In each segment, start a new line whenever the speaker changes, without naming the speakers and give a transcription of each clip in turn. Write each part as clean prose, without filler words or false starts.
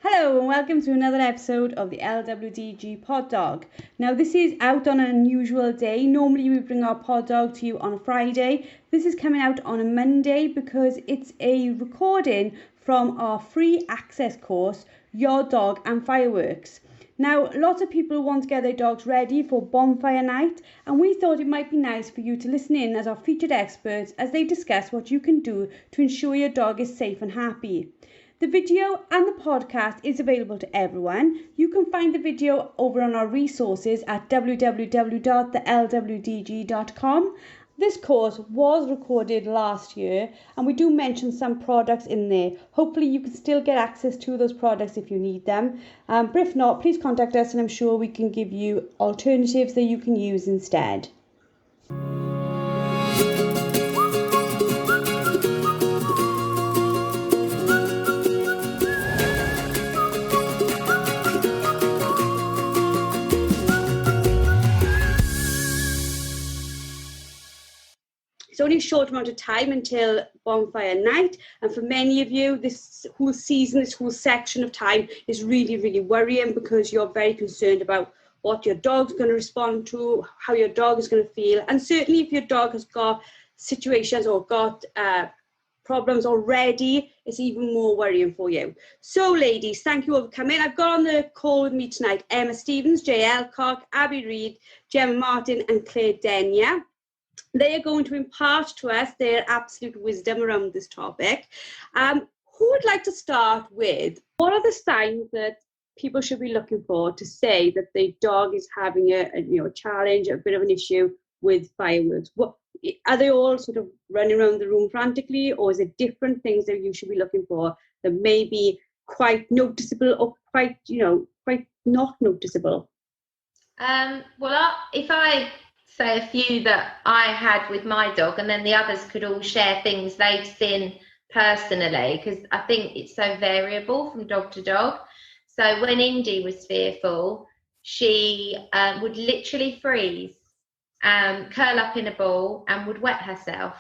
Hello and welcome to another episode of the LWDG Pod Dog. Now this is out on an unusual day. Normally we bring our pod dog to you on a Friday. This is coming out on a Monday because it's a recording from our free access course, Your Dog and Fireworks. Now lots of people want to get their dogs ready for Bonfire Night, and we thought it might be nice for you to listen in as our featured experts as they discuss what you can do to ensure your dog is safe and happy. The video and the podcast is available to everyone. You can find the video over on our resources at www.thelwdg.com. This course was recorded last year and we do mention some products in there. Hopefully you can still get access to those products if you need them. But if not, please contact us and I'm sure we can give you alternatives that you can use instead. It's only a short amount of time until Bonfire Night, and for many of you, this whole season, this whole section of time is really, really worrying because you're very concerned about what your dog's going to respond to, how your dog is going to feel, and certainly if your dog has got situations or got problems already, it's even more worrying for you. So ladies, thank you all for coming. I've got on the call with me tonight Emma Stevens, Jay Elcock, Abby Reid, Gemma Martin and Claire Denya. They are going to impart to us their absolute wisdom around this topic. Who would like to start with, what are the signs that people should be looking for to say that their dog is having a challenge, a bit of an issue with fireworks? What are they all sort of running around the room frantically, or is it different things that you should be looking for that may be quite noticeable or quite not noticeable?
If I say a few that I had with my dog, and then the others could all share things they've seen personally, because I think it's so variable from dog to dog. So when Indy was fearful, she would literally freeze, curl up in a ball and would wet herself,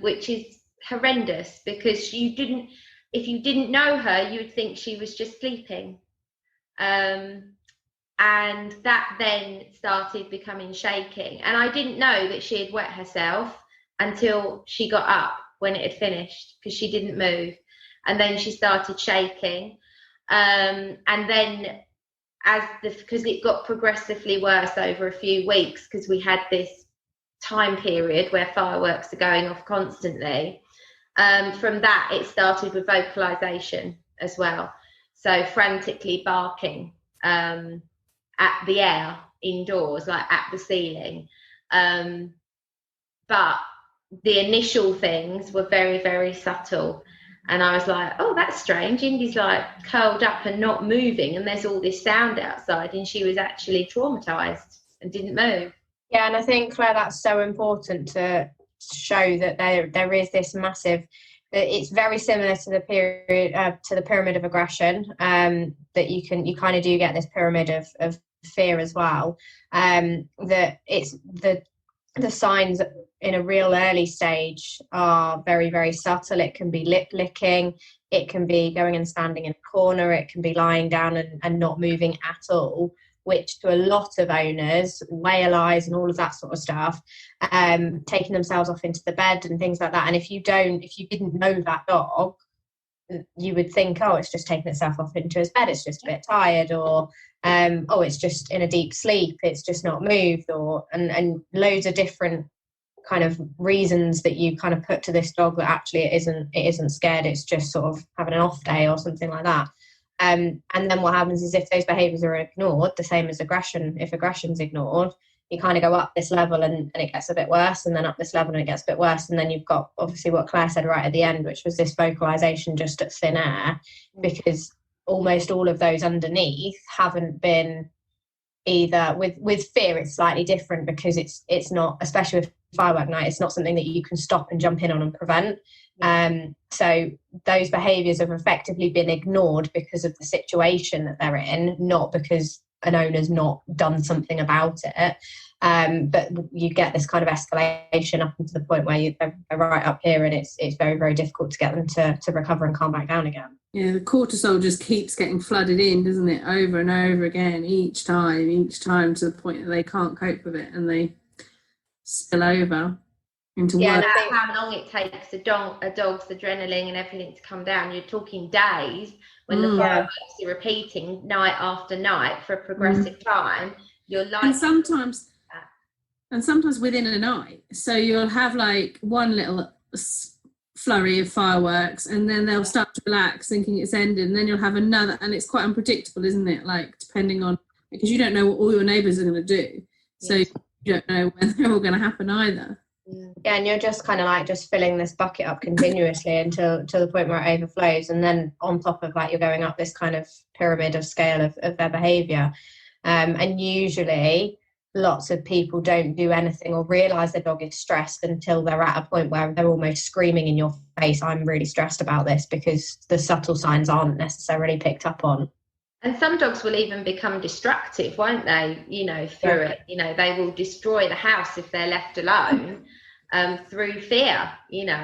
which is horrendous because if you didn't know her, you would think she was just sleeping. And that then started becoming shaking. And I didn't know that she had wet herself until she got up when it had finished, because she didn't move. And then she started shaking. And then because it got progressively worse over a few weeks, because we had this time period where fireworks are going off constantly. From that, it started with vocalization as well. So frantically barking. At the air indoors, like at the ceiling. But the initial things were very, very subtle. And I was like, oh, that's strange. Indy's like curled up and not moving, and there's all this sound outside, and she was actually traumatized and didn't move.
Yeah, and I think, Claire, that's so important to show that there is this massive. It's very similar to the pyramid of aggression. That you kind of do get this pyramid of fear as well. That it's the signs in a real early stage are very, very subtle. It can be lip licking. It can be going and standing in a corner. It can be lying down and not moving at all, which to a lot of owners, whale eyes and all of that sort of stuff, taking themselves off into the bed and things like that. And if you didn't know that dog, you would think, oh, it's just taken itself off into its bed, it's just a bit tired, or oh, it's just in a deep sleep, it's just not moved, or and loads of different kind of reasons that you kind of put to this dog that actually it isn't scared, it's just sort of having an off day or something like that. And then what happens is if those behaviours are ignored, the same as aggression, if aggression's ignored, you kind of go up this level and it gets a bit worse, and then up this level and it gets a bit worse. And then you've got obviously what Claire said right at the end, which was this vocalisation just at thin air, because almost all of those underneath haven't been either with fear. It's slightly different because it's not, especially with firework night, it's not something that you can stop and jump in on and prevent. So those behaviours have effectively been ignored because of the situation that they're in, not because an owner's not done something about it. But you get this kind of escalation up into the point where they're right up here, and it's very, very difficult to get them to recover and calm back down again.
Yeah, the cortisol just keeps getting flooded in, doesn't it, over and over again, each time, to the point that they can't cope with it and they spill over into work.
How long it takes a dog's adrenaline and everything to come down. You're talking days when the fireworks are repeating night after night for a progressive time. You're like, and sometimes within
a night. So you'll have like one little flurry of fireworks, and then they'll start to relax thinking it's ended, and then you'll have another, and it's quite unpredictable, isn't it, like depending on, because you don't know what all your neighbours are going to do, so you don't know when they're all going to happen either.
Yeah, and you're just kind of like just filling this bucket up continuously until to the point where it overflows, and then on top of that you're going up this kind of pyramid of scale of their behaviour, and usually lots of people don't do anything or realise their dog is stressed until they're at a point where they're almost screaming in your face, I'm really stressed about this, because the subtle signs aren't necessarily picked up on.
And some dogs will even become destructive, won't they, through it. They will destroy the house if they're left alone through fear. You've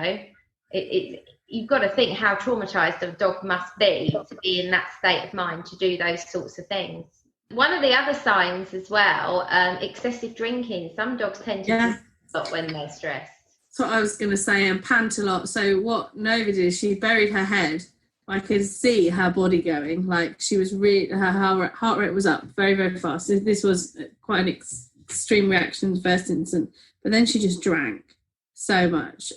got to think how traumatised a dog must be to be in that state of mind to do those sorts of things. One of the other signs as well, excessive drinking. Some dogs tend to drink a lot when they're stressed.
That's what I was going to say, and pant a lot. So what Nova did, she buried her head. I could see her body going, like she was her heart rate was up very, very fast. This was quite an extreme reaction in the first instance, but then she just drank so much.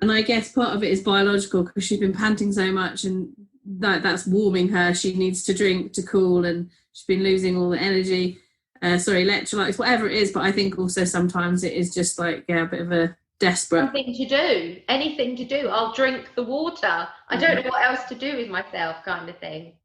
And I guess part of it is biological, because she's been panting so much, and that's warming her. She needs to drink to cool, and she's been losing all the energy, electrolytes, whatever it is. But I think also sometimes it is just like a bit of a desperate.
Anything to do. I'll drink the water. I don't know what else to do with myself, kind of thing.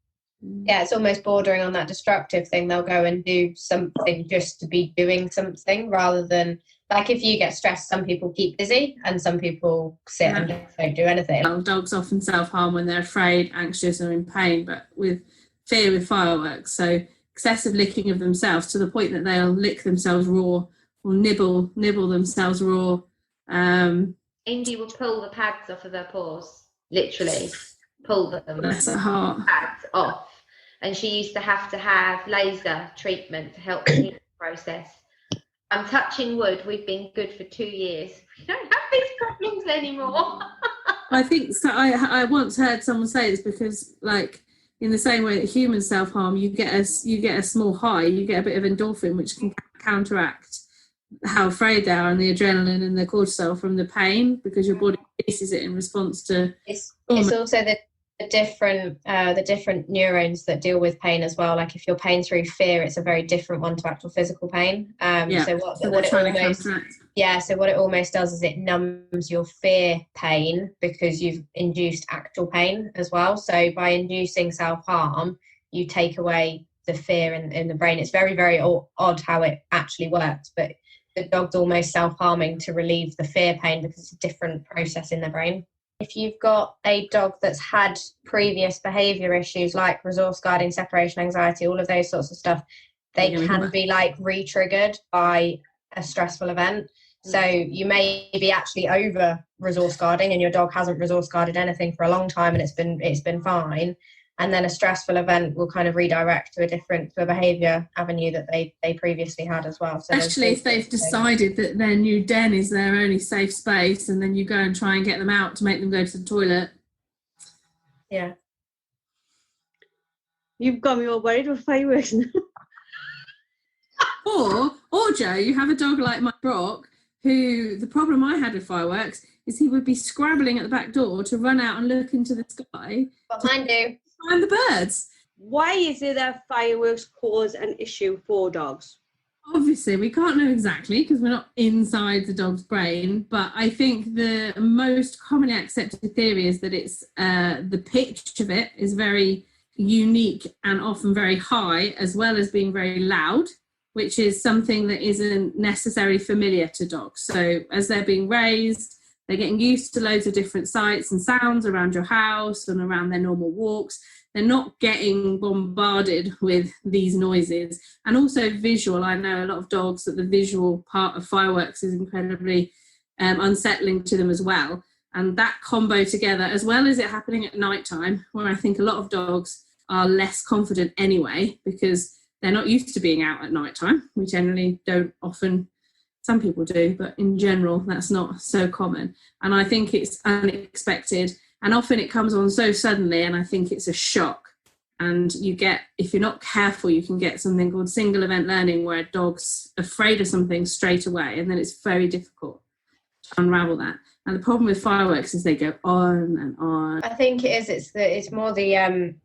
Yeah, it's almost bordering on that destructive thing. They'll go and do something just to be doing something, rather than, like, if you get stressed, some people keep busy and some people sit and don't do anything.
Dogs often self-harm when they're afraid, anxious, or in pain, but with fear with fireworks. So excessive licking of themselves to the point that they'll lick themselves raw, or nibble themselves raw.
Indy will pull the pads off of her paws, literally pull them.
Bless her heart.
Pads off. And she used to have laser treatment to help the healing process. I'm touching wood. We've been good for 2 years. We don't have these problems anymore.
I think so. I once heard someone say this, because, like, in the same way that humans self-harm, you get a small high, you get a bit of endorphin, which can counteract how afraid they are, and the adrenaline and the cortisol from the pain, because your body releases it in response to.
It's also the different neurons that deal with pain as well. Like if you're pain through fear, it's a very different one to actual physical pain. So what it almost does is it numbs your fear pain, because you've induced actual pain as well. So by inducing self-harm, you take away the fear in the brain. It's very, very odd how it actually works, but the dog's almost self-harming to relieve the fear pain, because it's a different process in the brain. If you've got a dog that's had previous behaviour issues like resource guarding, separation anxiety, all of those sorts of stuff, they can be like re-triggered by a stressful event. So you may be actually over resource guarding and your dog hasn't resource guarded anything for a long time and it's been fine. And then a stressful event will kind of redirect to a behaviour avenue that they previously had as well. So
especially if they've decided that their new den is their only safe space, and then you go and try and get them out to make them go to the toilet.
Yeah.
You've got me all worried with fireworks now.
Or Joe, you have a dog like my Brock, who the problem I had with fireworks is he would be scrabbling at the back door to run out and look into the sky.
What mine do?
Find the birds.
Why is it that fireworks cause an issue for dogs?
Obviously, we can't know exactly because we're not inside the dog's brain, but I think the most commonly accepted theory is that it's the pitch of it is very unique and often very high, as well as being very loud, which is something that isn't necessarily familiar to dogs. So as they're being raised, They're getting used to loads of different sights and sounds around your house and around their normal walks. They're not getting bombarded with these noises. And also visual. I know a lot of dogs that the visual part of fireworks is incredibly unsettling to them as well. And that combo together, as well as it happening at night time, where I think a lot of dogs are less confident anyway, because they're not used to being out at night time. We generally don't often. Some people do, but in general, that's not so common. And I think it's unexpected. And often it comes on so suddenly, and I think it's a shock. And you get, if you're not careful, you can get something called single event learning, where a dog's afraid of something straight away, and then it's very difficult to unravel that. And the problem with fireworks is they go on and on.
I think it is. It's more the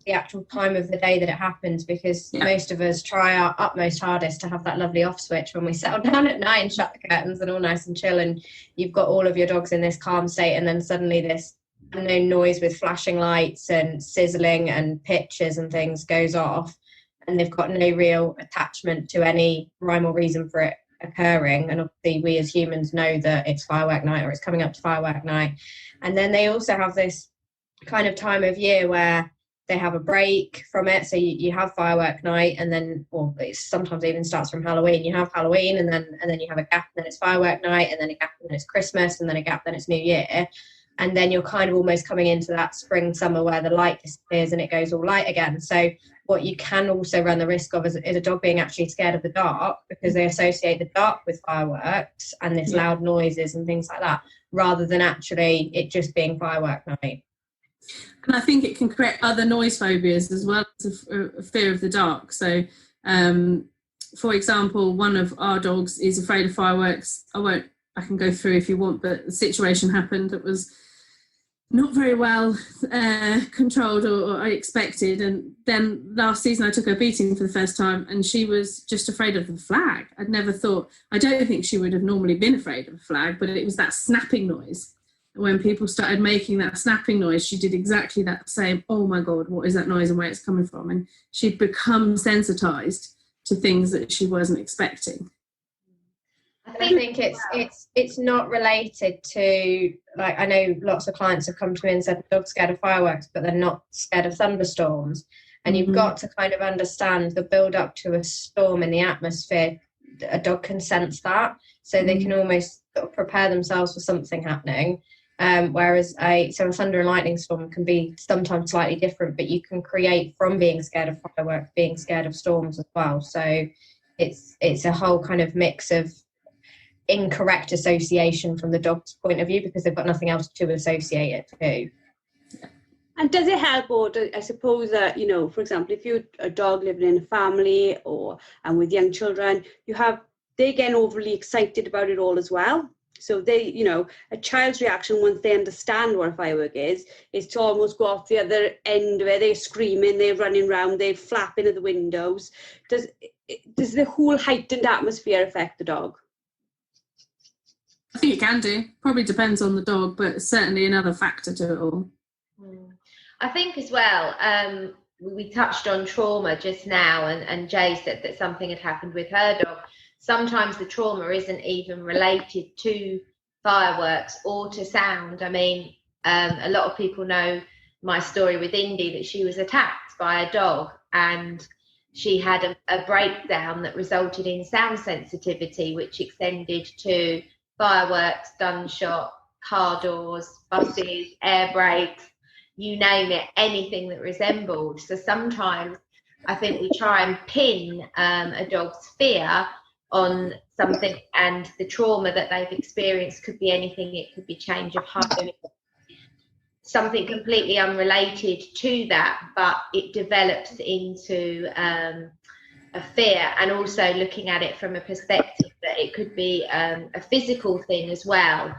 actual time of the day that it happens, because most of us try our utmost hardest to have that lovely off switch when we settle down at night and shut the curtains and all nice and chill, and you've got all of your dogs in this calm state, and then suddenly this unknown noise with flashing lights and sizzling and pitches and things goes off, and they've got no real attachment to any rhyme or reason for it occurring. And obviously we as humans know that it's firework night, or it's coming up to firework night. And then they also have this kind of time of year where they have a break from it. So you have firework night, and then, or it sometimes even starts from Halloween. You have Halloween, and then you have a gap, and then it's firework night, and then a gap, and then it's Christmas, and then a gap, then it's New Year. And then you're kind of almost coming into that spring, summer, where the light disappears and it goes all light again. So what you can also run the risk of is a dog being actually scared of the dark, because they associate the dark with fireworks and this loud noises and things like that, rather than actually it just being firework night.
And I think it can create other noise phobias as well as a fear of the dark. So, for example, one of our dogs is afraid of fireworks. I can go through if you want, but the situation happened that was not very well controlled or I expected. And then last season I took her beating for the first time, and she was just afraid of the flag. I don't think she would have normally been afraid of a flag, but it was that snapping noise. When people started making that snapping noise, she did exactly that same, oh my God, what is that noise and where it's coming from? And she'd become sensitized to things that she wasn't expecting.
I think it's not related to, like, I know lots of clients have come to me and said the dog's scared of fireworks, but they're not scared of thunderstorms. And you've got to kind of understand the build up to a storm in the atmosphere. A dog can sense that, so they can almost sort of prepare themselves for something happening. Whereas a thunder and lightning storm can be sometimes slightly different, but you can create from being scared of fireworks, being scared of storms as well. So it's a whole kind of mix of incorrect association from the dog's point of view, because they've got nothing else to associate it to.
And does it help, or I suppose that, for example, if you're a dog living in a family and with young children, they get overly excited about it all as well. So they, a child's reaction once they understand what a firework is to almost go off the other end where they're screaming, they're running around, they're flapping at the windows. Does the whole heightened atmosphere affect the dog?
I think it can do. Probably depends on the dog, but it's certainly another factor to it all.
I think as well, we touched on trauma just now, and Jay said that something had happened with her dog. Sometimes the trauma isn't even related to fireworks or to sound. I mean, a lot of people know my story with Indy, that she was attacked by a dog, and she had a breakdown that resulted in sound sensitivity, which extended to fireworks, gunshot, car doors, buses, air brakes, you name it, anything that resembled. So sometimes I think we try and pin a dog's fear on something, and the trauma that they've experienced could be anything. It could be change of home, something completely unrelated to that, but it develops into a fear. And also looking at it from a perspective that it could be a physical thing as well.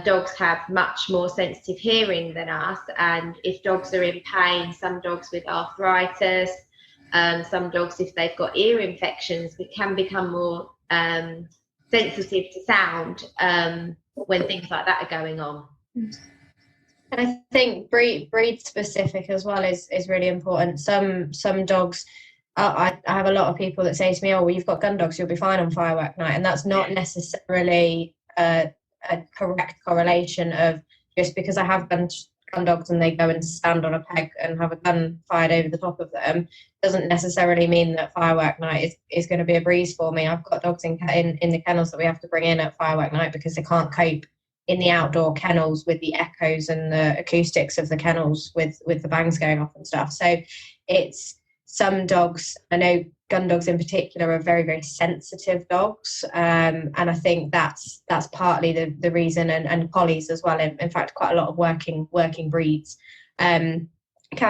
Dogs have much more sensitive hearing than us, and if dogs are in pain, some dogs with arthritis, some dogs, if they've got ear infections, it can become more sensitive to sound when things like that are going on.
And I think breed specific as well is really important. Some dogs, I have a lot of people that say to me, oh, well, you've got gun dogs, you'll be fine on firework night. And that's not necessarily a a correct correlation of just because I have gun dogs and they go and stand on a peg and have a gun fired over the top of them doesn't necessarily mean that firework night is going to be a breeze for me. I've got dogs in the kennels that we have to bring in at firework night because they can't cope in the outdoor kennels with the echoes and the acoustics of the kennels with the bangs going off and stuff. So it's some dogs, I know gun dogs in particular are very, very sensitive dogs, and I think that's partly the reason, and collies as well. In fact, quite a lot of working breeds can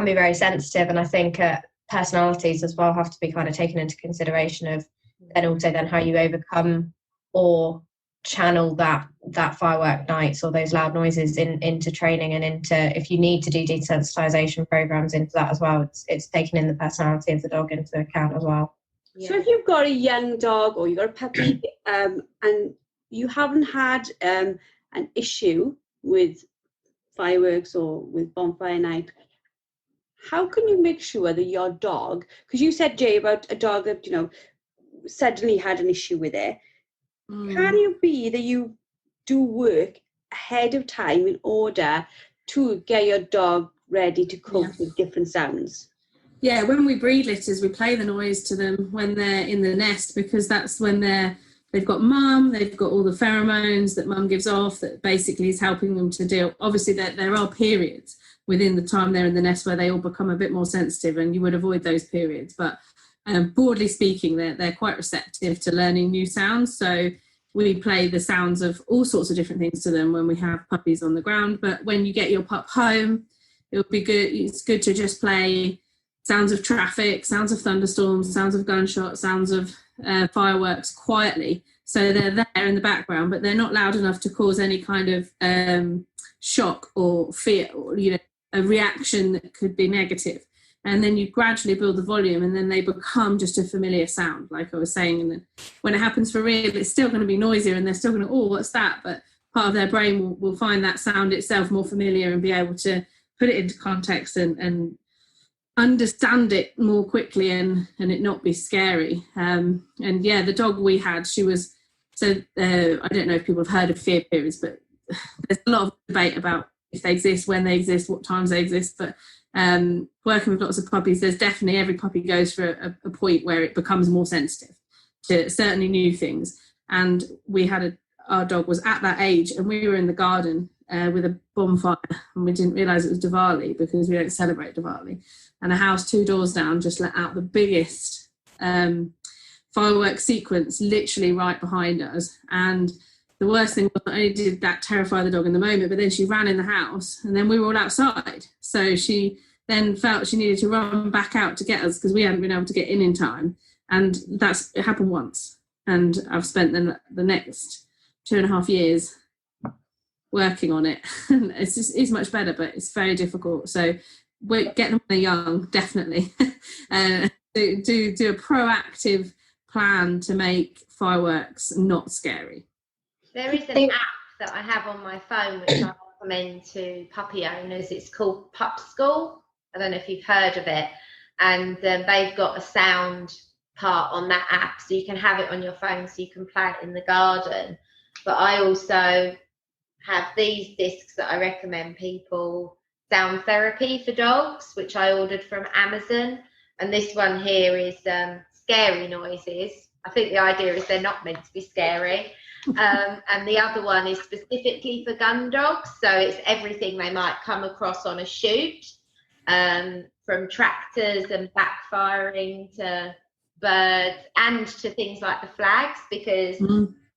be very sensitive, and I think personalities as well have to be kind of taken into consideration of then how you overcome or channel that firework nights or those loud noises into training, and into, if you need to do desensitization programs into that as well, it's taking in the personality of the dog into account as well.
Yeah. So if you've got a young dog or you've got a puppy and you haven't had an issue with fireworks or with Bonfire Night, how can you make sure that your dog, because you said, Jay, about a dog that, suddenly had an issue with it, can you be that you do work ahead of time in order to get your dog ready to cope with different sounds?
Yeah, when we breed litters, we play the noise to them when they're in the nest, because that's when they've got mum, they've got all the pheromones that mum gives off that basically is helping them to deal. Obviously, there are periods within the time they're in the nest where they all become a bit more sensitive, and you would avoid those periods. But broadly speaking, they're quite receptive to learning new sounds. So we play the sounds of all sorts of different things to them when we have puppies on the ground. But when you get your pup home, it'll be good. It's good to just play sounds of traffic, sounds of thunderstorms, sounds of gunshots, sounds of fireworks quietly. So they're there in the background, but they're not loud enough to cause any kind of shock or fear, or a reaction that could be negative. And then you gradually build the volume, and then they become just a familiar sound, like I was saying. And then when it happens for real, it's still going to be noisier, and they're still going to, oh, what's that? But part of their brain will find that sound itself more familiar and be able to put it into context and understand it more quickly, and it not be scary. And yeah, the dog we had, she was, so I don't know if people have heard of fear periods, but there's a lot of debate about if they exist, when they exist, what times they exist. But working with lots of puppies, there's definitely, every puppy goes for a point where it becomes more sensitive to certainly new things. And we had our dog was at that age, and we were in the garden with a bonfire, and we didn't realise it was Diwali because we don't celebrate Diwali. And a house 2 doors down just let out the biggest fireworks sequence literally right behind us. And the worst thing was, not only did that terrify the dog in the moment, but then she ran in the house, and then we were all outside. So she then felt she needed to run back out to get us because we hadn't been able to get in time. And it happened once. And I've spent the next 2.5 years working on it. It's much better, but it's very difficult. So we get them when they're young, definitely. Do a proactive plan to make fireworks not scary.
There is an app that I have on my phone which I recommend to puppy owners. It's called Pup School. I don't know if you've heard of it. And they've got a sound part on that app, so you can have it on your phone so you can play it in the garden. But I also have these discs that I recommend people, sound therapy for dogs, which I ordered from Amazon. And this one here is scary noises. I think the idea is they're not meant to be scary. And the other one is specifically for gun dogs, so it's everything they might come across on a shoot, from tractors and backfiring to birds, and to things like the flags, because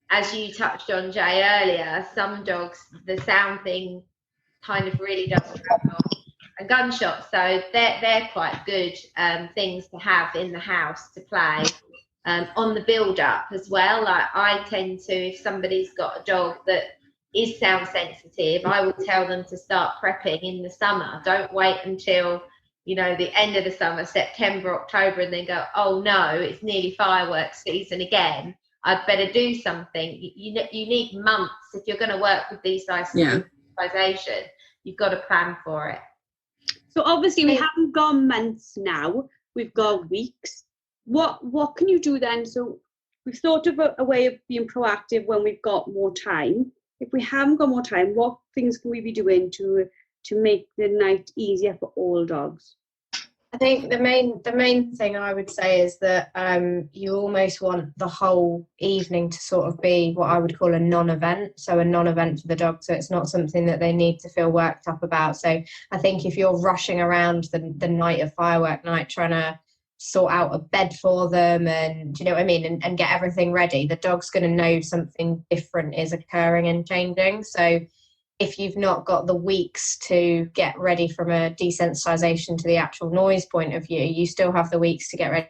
as you touched on, Jay, earlier, some dogs, the sound thing kind of really does travel, and gunshots, so they're quite good things to have in the house to play. On the build up as well, like I tend to, if somebody's got a dog that is sound sensitive, I would tell them to start prepping in the summer. Don't wait until the end of the summer, September, October, and then go, oh no, it's nearly fireworks season again, I'd better do something. You need months if you're going to work with these guys. Sensitization, you've got to plan for it.
So obviously we haven't got months now, we've got weeks. What can you do then? So we've thought of a way of being proactive when we've got more time. if we haven't got more time, what things can we be doing to make the night easier for all dogs?
I think the main thing I would say is that you almost want the whole evening to sort of be what I would call a non-event. So a non-event for the dog. So it's not something that they need to feel worked up about. So I think if you're rushing around the night of firework night trying to sort out a bed for them and, do you know what I mean, and get everything ready, the dog's going to know something different is occurring and changing. So if you've not got the weeks to get ready from a desensitization to the actual noise point of view, you still have the weeks to get ready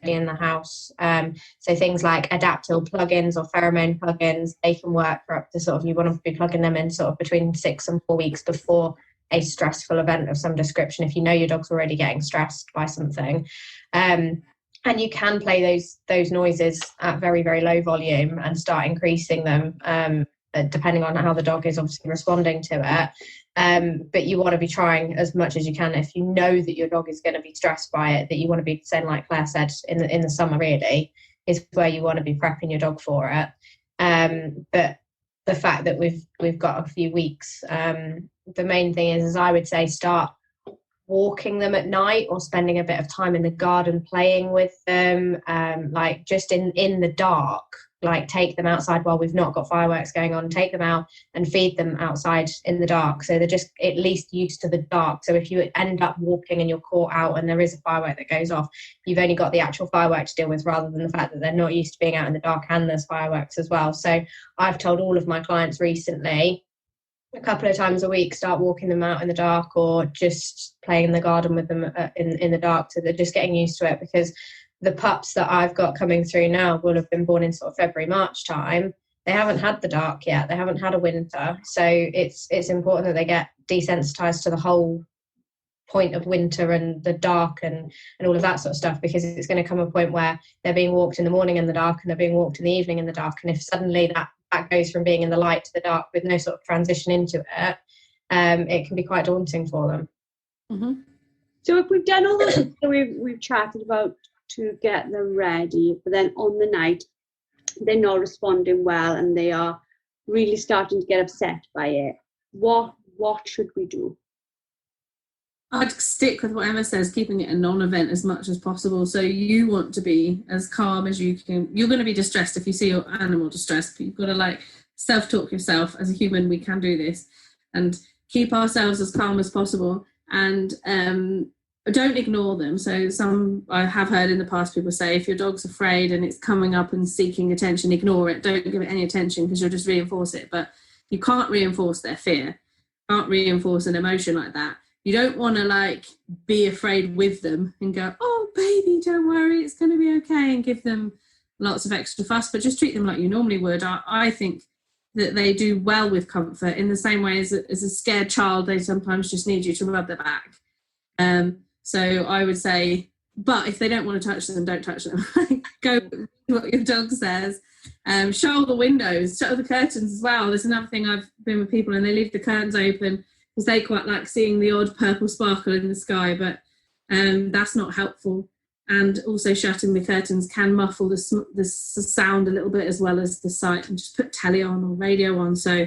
in the house. So things like adaptil plugins or pheromone plugins, they can work for up to sort of, you want to be plugging them in sort of between 6 and 4 weeks before a stressful event of some description, if you know your dog's already getting stressed by something. And you can play those noises at very, very low volume and start increasing them, depending on how the dog is obviously responding to it. But you want to be trying as much as you can. If you know that your dog is going to be stressed by it, that you want to be saying, like Claire said, in the summer really is where you want to be prepping your dog for it. But the fact that we've got a few weeks, the main thing is I would say start walking them at night or spending a bit of time in the garden playing with them, like just in the dark. Like take them outside while we've not got fireworks going on, take them out and feed them outside in the dark, so they're just at least used to the dark. So if you end up walking and you're caught out and there is a firework that goes off, you've only got the actual firework to deal with rather than the fact that they're not used to being out in the dark and there's fireworks as well. So I've told all of my clients recently, a couple of times a week, start walking them out in the dark or just playing in the garden with them in the dark, so they're just getting used to it. Because the pups that I've got coming through now will have been born in sort of February, March time. They haven't had the dark yet. They haven't had a winter. So it's important that they get desensitized to the whole point of winter and the dark and all of that sort of stuff, because it's going to come a point where they're being walked in the morning in the dark and they're being walked in the evening in the dark. And if suddenly that goes from being in the light to the dark with no sort of transition into it, it can be quite daunting for them.
Mm-hmm. So if we've done all those things that we've chatted about to get them ready, but then on the night they're not responding well and they are really starting to get upset by it, what should we do?
I'd stick with what Emma says, keeping it a non-event as much as possible. So you want to be as calm as you can. You're going to be distressed if you see your animal distressed, but you've got to self-talk yourself. As a human, we can do this and keep ourselves as calm as possible, and don't ignore them. So I have heard in the past people say, if your dog's afraid and it's coming up and seeking attention, ignore it. Don't give it any attention, because you'll just reinforce it. But you can't reinforce their fear. You can't reinforce an emotion like that. You don't want to be afraid with them and go, oh, baby, don't worry, it's going to be okay, and give them lots of extra fuss, but just treat them like you normally would. I think that they do well with comfort in the same way as a scared child. They sometimes just need you to rub their back. So I would say, but if they don't want to touch them, don't touch them. Go with what your dog says. Shut the windows, shut the curtains as well. There's another thing, I've been with people and they leave the curtains open because they quite like seeing the odd purple sparkle in the sky, but that's not helpful. And also shutting the curtains can muffle the sound a little bit as well as the sight, and just put telly on or radio on so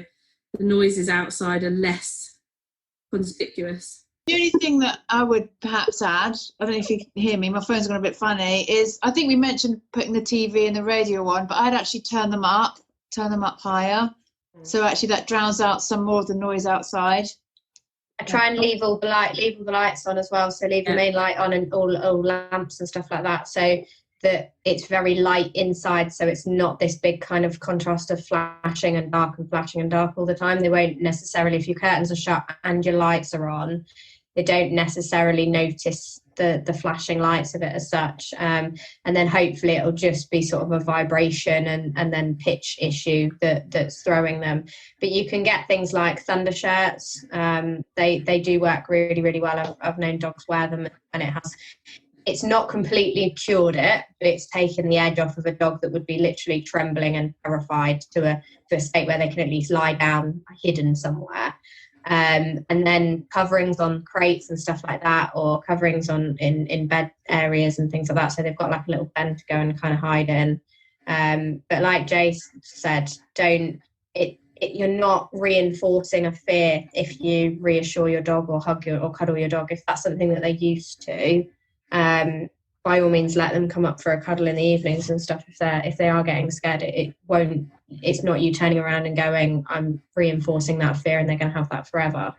the noises outside are less conspicuous.
The only thing that I would perhaps add, I don't know if you can hear me, my phone's gone a bit funny, is I think we mentioned putting the TV and the radio on, but I'd actually turn them up higher. So actually that drowns out some more of the noise outside.
I try and leave all the lights on as well. So leave the main light on and all lamps and stuff like that, so that it's very light inside. So it's not this big kind of contrast of flashing and dark and flashing and dark all the time. They won't necessarily, if your curtains are shut and your lights are on, they don't necessarily notice the flashing lights of it as such. And then hopefully it'll just be sort of a vibration and then pitch issue that's throwing them. But you can get things like thunder shirts. They do work really, really well. I've known dogs wear them, and it's not completely cured it, but it's taken the edge off of a dog that would be literally trembling and terrified to a state where they can at least lie down hidden somewhere. And then coverings on crates and stuff like that, or coverings in bed areas and things like that, so they've got a little pen to go and kind of hide in. But like Jay said, you're not reinforcing a fear if you reassure your dog or hug or cuddle your dog. If that's something that they're used to, by all means let them come up for a cuddle in the evenings and stuff. If they are getting scared, it's not you turning around and going, I'm reinforcing that fear and they're going to have that forever.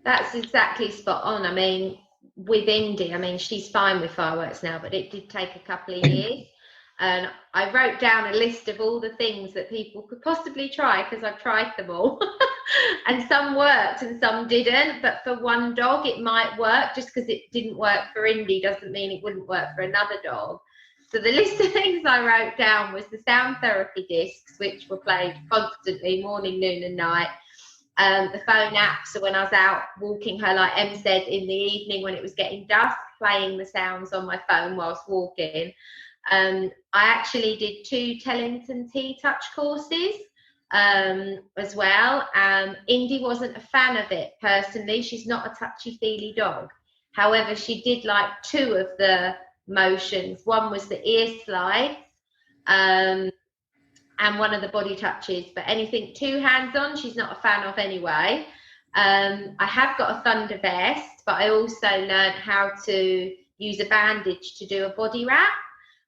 That's exactly spot on. I mean, with Indy, I mean, she's fine with fireworks now, but it did take a couple of years. And I wrote down a list of all the things that people could possibly try, because I've tried them all. And some worked and some didn't. But for one dog, it might work. Just because it didn't work for Indy doesn't mean it wouldn't work for another dog. So the list of things I wrote down was the sound therapy discs, which were played constantly, morning, noon and night. The phone app, so when I was out walking her, like Em said, in the evening when it was getting dusk, playing the sounds on my phone whilst walking. I actually did 2 Tellington T-Touch courses as well. Indy wasn't a fan of it personally. She's not a touchy-feely dog. However, she did like 2 of the motions. One was the ear slides and one of the body touches, but anything 2 hands on, she's not a fan of anyway. I have got a thunder vest, but I also learned how to use a bandage to do a body wrap.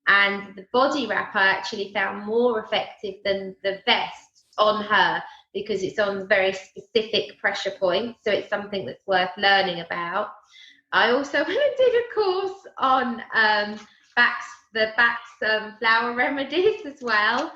And the body wrap I actually found more effective than the vest on her, because it's on very specific pressure points. So it's something that's worth learning about. I also went and did a course on the Bax flower remedies as well.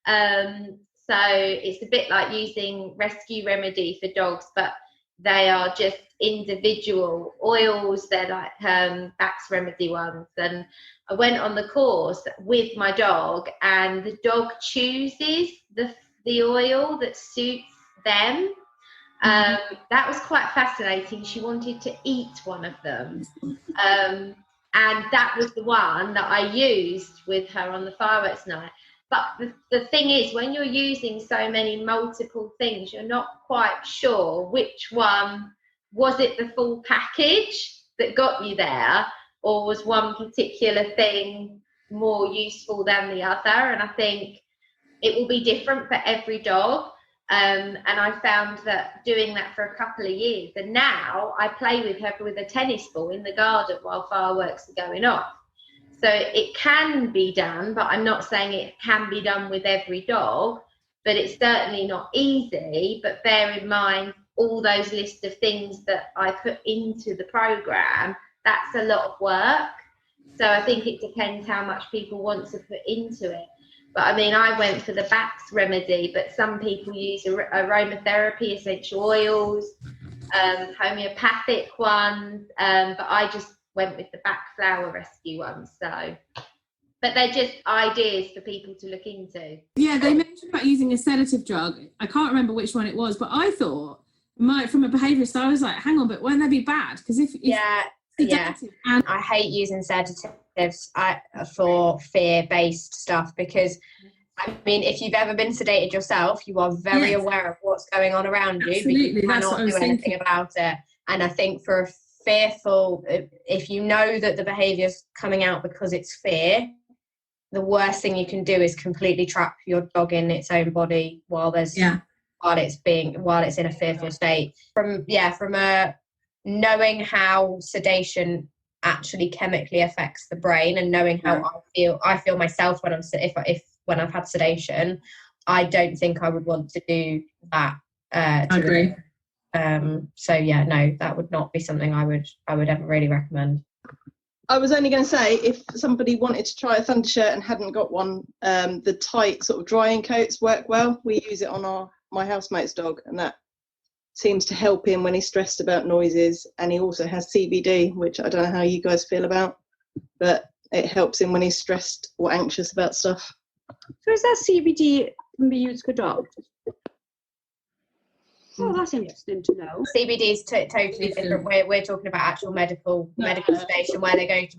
So it's a bit like using Rescue Remedy for dogs, but they are just individual oils. They're like Bax Remedy ones. And I went on the course with my dog, and the dog chooses the oil that suits them. That was quite fascinating. She wanted to eat one of them. And that was the one that I used with her on the fireworks night. But the thing is, when you're using so many multiple things, you're not quite sure which one, was it the full package that got you there, or was one particular thing more useful than the other? And I think it will be different for every dog. And I found that doing that for a couple of years, and now I play with her with a tennis ball in the garden while fireworks are going off. So it can be done, but I'm not saying it can be done with every dog, but it's certainly not easy. But bear in mind, all those lists of things that I put into the program, that's a lot of work. So I think it depends how much people want to put into it. But I mean, I went for the Bax Remedy, but some people use aromatherapy, essential oils, homeopathic ones, but I just went with the Bax Flower Rescue ones. So, but they're just ideas for people to look into.
Yeah, they mentioned about using a sedative drug. I can't remember which one it was, but I thought, from a behaviourist, I was like, hang on, but won't that be bad? Because if and
I hate using sedatives for fear-based stuff, because I mean, if you've ever been sedated yourself, you are very aware of what's going on around you, but you cannot do anything about it. And I think for a fearful, if you know that the behaviour is coming out because it's fear, the worst thing you can do is completely trap your dog in its own body while it's in a fearful state. From knowing how sedation actually chemically affects the brain, and knowing how I feel myself when when I've had sedation, I don't think I would want to do that. I
agree.
So yeah, no, that would not be something I would ever really recommend.
I was only going to say, if somebody wanted to try a thunder shirt and hadn't got one, the tight sort of drying coats work well. We use it on my housemate's dog, and that seems to help him when he's stressed about noises. And he also has CBD, which I don't know how you guys feel about, but it helps him when he's stressed or anxious about stuff.
So is that CBD can be used for dogs? Oh, that's interesting to know.
CBD is totally different. We're talking about actual medical sedation, where they go to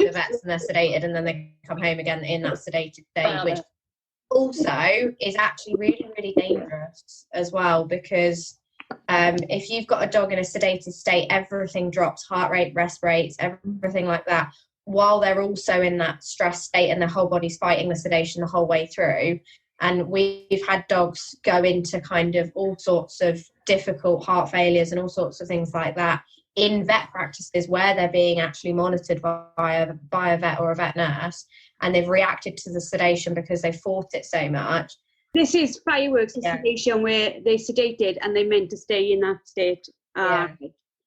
the vets and they're sedated, and then they come home again in that sedated state, which also is actually really, really dangerous as well, because if you've got a dog in a sedated state, everything drops, heart rate, rest rates, everything like that, while they're also in that stress state and their whole body's fighting the sedation the whole way through. And we've had dogs go into kind of all sorts of difficult heart failures and all sorts of things like that in vet practices where they're being actually monitored by a vet or a vet nurse, and they've reacted to the sedation because they fought it so much.
This is fireworks sedation where they sedated and they meant to stay in that state.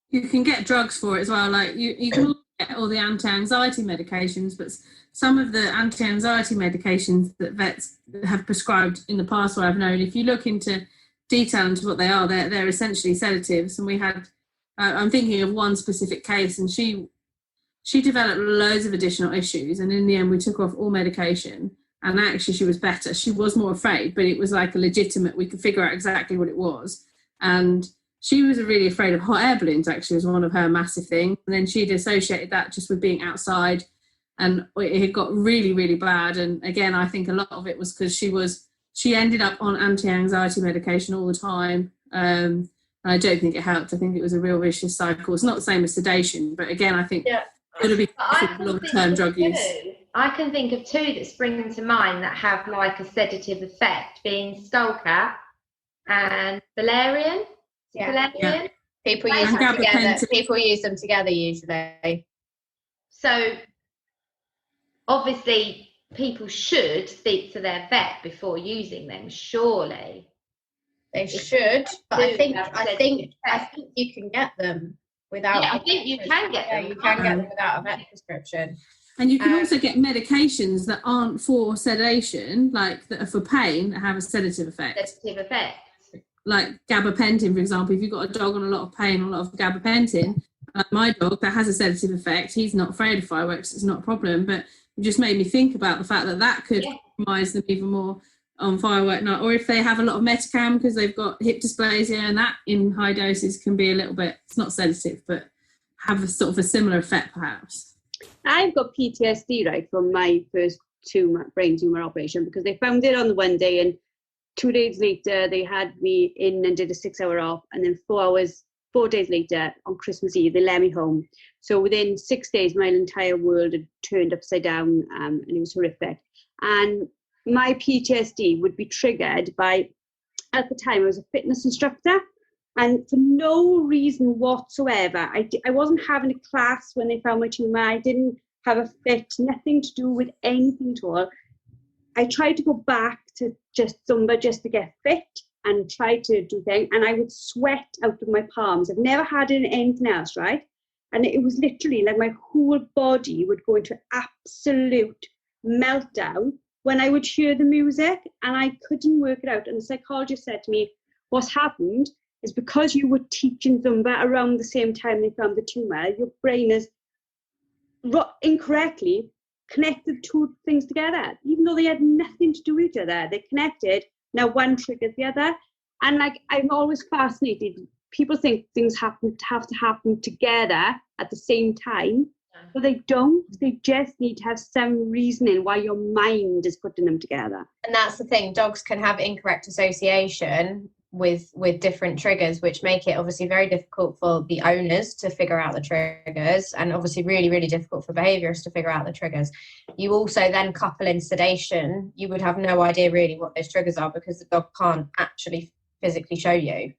You can get drugs for it as well. Like you can get all the anti-anxiety medications, but some of the anti-anxiety medications that vets have prescribed in the past, where I've known, if you look into detail into what they are, they're essentially sedatives. And we had, I'm thinking of one specific case, and she developed loads of additional issues, and in the end we took her off all medication, and actually she was better. She was more afraid, but it was like a legitimate, we could figure out exactly what it was. And she was really afraid of hot air balloons, actually, was one of her massive things. And then she'd associated that just with being outside, and it had got really, really bad. And again, I think a lot of it was because she ended up on anti-anxiety medication all the time. And I don't think it helped. I think it was a real vicious cycle. It's not the same as sedation, but again, I think it's going to be long-term drug use.
I can think of two that spring to mind that have like a sedative effect, being skullcap and valerian.
Yeah. People use them together. People use them together usually.
So obviously people should speak to their vet before using them, surely.
They should, but I think you can get them without.
Yeah, I think you can get them.
You can get them without a vet prescription.
And you can also get medications that aren't for sedation, like that are for pain, that have a sedative effect.
Sedative effect.
Like gabapentin, for example. If you've got a dog on a lot of pain, a lot of gabapentin, my dog that has a sedative effect, he's not afraid of fireworks, it's not a problem. But it just made me think about the fact that could compromise them even more on firework night, or if they have a lot of metacam because they've got hip dysplasia, and that in high doses can be a little bit, it's not sedative, but have a sort of a similar effect perhaps.
I've got PTSD, right, from my first brain tumor operation, because they found it on the one day, and 2 days later they had me in and did a 6 hour op, and then 4 days later on Christmas Eve they let me home. So within 6 days my entire world had turned upside down, and it was horrific. And my PTSD would be triggered by, at the time I was a fitness instructor, and for no reason whatsoever, I wasn't having a class when they found my tumour, I didn't have a fit, nothing to do with anything at all. I tried to go back to just Zumba just to get fit and try to do things, and I would sweat out of my palms. I've never had it in anything else, right? And it was literally like my whole body would go into absolute meltdown when I would hear the music, and I couldn't work it out. And the psychologist said to me, what's happened is because you were teaching Zumba around the same time they found the tumour, your brain is incorrectly connected two things together, even though they had nothing to do with each other. They connected, now one triggers the other. And like, I'm always fascinated. People think things have to happen together at the same time, but they don't. They just need to have some reasoning why your mind is putting them together.
And that's the thing, dogs can have incorrect association with different triggers, which make it obviously very difficult for the owners to figure out the triggers, and obviously really, really difficult for behaviourists to figure out the triggers. You also then couple in sedation, you would have no idea really what those triggers are because the dog can't actually physically show you.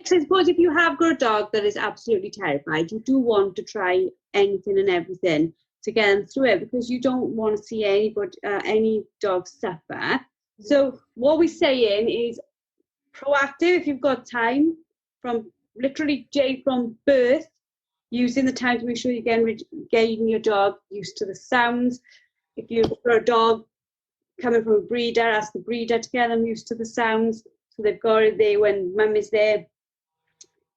So I suppose if you have got a dog that is absolutely terrified, you do want to try anything and everything to get them through it, because you don't want to see any dog suffer. So what we're saying is proactive if you've got time, from literally from birth, using the time to make sure you're getting your dog used to the sounds. If you've got a dog coming from a breeder, ask the breeder to get them used to the sounds, so they've got it there when mum is there.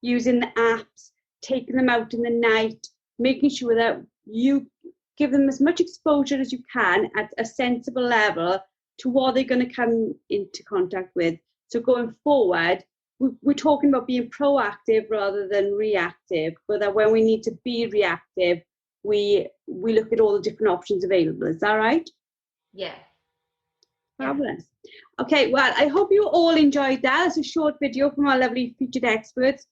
Using the apps, taking them out in the night, making sure that you give them as much exposure as you can at a sensible level to what they're going to come into contact with. So going forward, we're talking about being proactive rather than reactive, but that when we need to be reactive, we look at all the different options available. Is that right?
Yeah.
Fabulous. Okay, well, I hope you all enjoyed that. It's a short video from our lovely featured experts.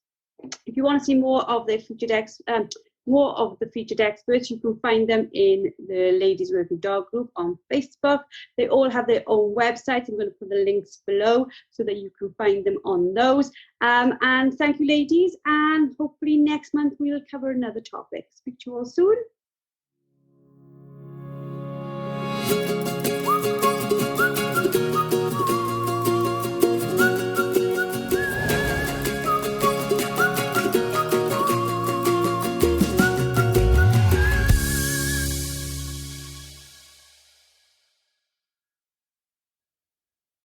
If you want to see more of their featured more of the featured experts, you can find them in the Ladies Working Dog group on Facebook. They all have their own websites. I'm going to put the links below so that you can find them on those. And thank you, ladies. And hopefully next month we'll cover another topic. Speak to you all soon.